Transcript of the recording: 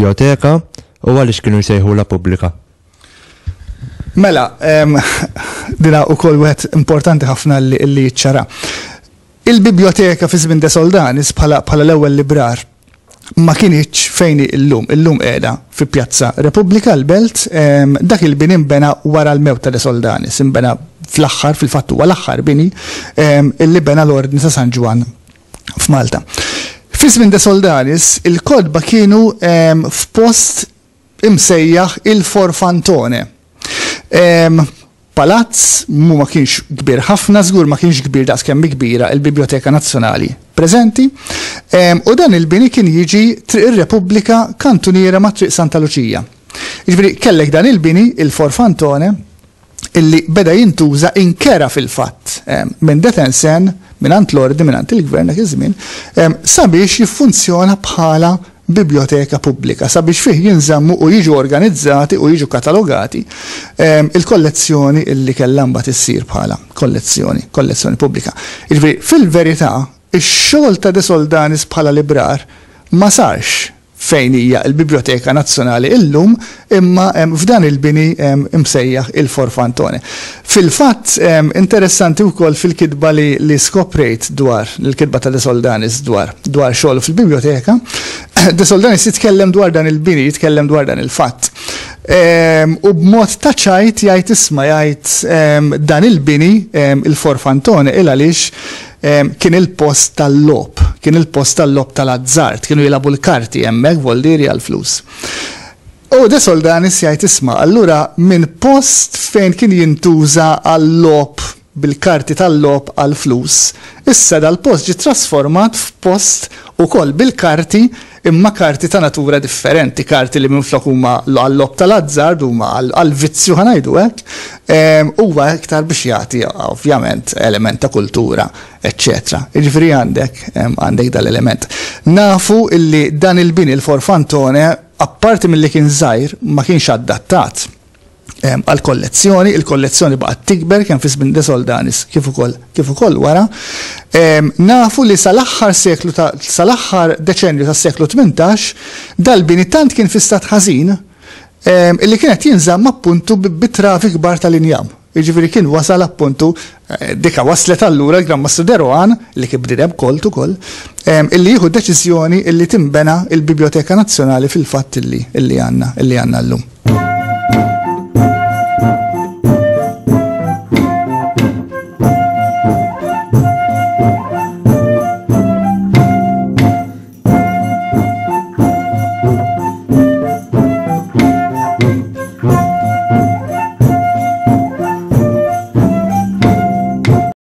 il-biblioteka u għaliex kienu jsejħula pubblika? Mela, dina wkoll wieħed importanti ħafna li ċara. Il-biblioteka fi żmien De Soldanis bħala l-ewwel librar ma kienx fejn illum qiegħda fi Pjazza Repubblika l-Belt, dak il-bini inbena wara l-mewt ta' De Soldanis, inbena fl-aħħar fil-fatt huwa l-aħħar bini illi bena l-Ordni ta' San Ġwan f'Malta. Fi żmien De Soldanis il-kodba kienu f'post imsejjaħ il-Forfantone. Palazz ma kienx kbir ħafna, żgur ma kienx kbir daqskemm kbira il-Biblioteka Nazzjonali preżenti, u dan il-bini kien jiġi triq ir-Repubblika kantuniera ma' triq Santa Luċija. Jiġifieri kellek dan il-bini il-Forfantone illi beda jintuża inkera fil-fatt minn Detensen, mingħand l-Ordni, mingħand il-Gvern dak iż-żmien, sabiex jiffunzjona bħala biblioteka pubblika, sabiex fih jinżammu u jiġu organizzati u jiġu katalogati il-kollezzjoni illi kellha mbagħad issir bħala kollezzjoni pubblika. Jiġifieri fil-verità ix-xogħol ta' De Soldanis bħala librar ma sarx fejn hija l-Biblioteka Nazzjonali illum, imma f'dan il-bini imsejjaħ il-Forfantone. Fil-fatt interessanti wkoll fil-kitba li skoprejt dwar il-kitba ta' De Soldanis dwar xogħol fil-biblioteka, De Soldanis jitkellem dwar dan il-bini, jitkellem dwar dan il-fatt. U b'mod ta' ċajt jgħid isma' jgħid dan il-bini il-Forfantone għaliex kien il-post tal-lob, tal-azzart, kienu jilabu l-karti hemmhekk voldiri għal-flus. U De Soldanis jgħid isma' allura minn post fejn kien jintuża għall-lob bil-karti tal-lob għal-flus, issa dal-post ġi trasformat f'post ukoll bil-karti imma karti ta' natura differenti, karti li minflok huma għall-lob tal-azzard huma għall-vizzju ħanajdu hekk, huwa iktar biex jagħti ovvjament element ta' kultura, eċċetera. Jiġifieri għandek dal-element. Nafu illi dan il-bini il-Forfantone apparti milli kien żgħir ma kienx adattat għal-kollezzjoni, il-kollezzjoni baqgħet tikber kemm fi żmien De Soldanis kif ukoll wara. Nafu li sal-aħħar deċenju tas-seklu 18 dal-bini tant kien fi stat ħażin illi kienet jinżamm appuntu bit-trafik kbar tal-injam. Jiġifieri kien wasal appuntu dika waslet allura l-Gran Mastru Deroan li kien bdideb kolt ukoll illi jieħu deċiżjoni illi timbena il-Biblioteka Nazzjonali fil-fatt illi għandna llum.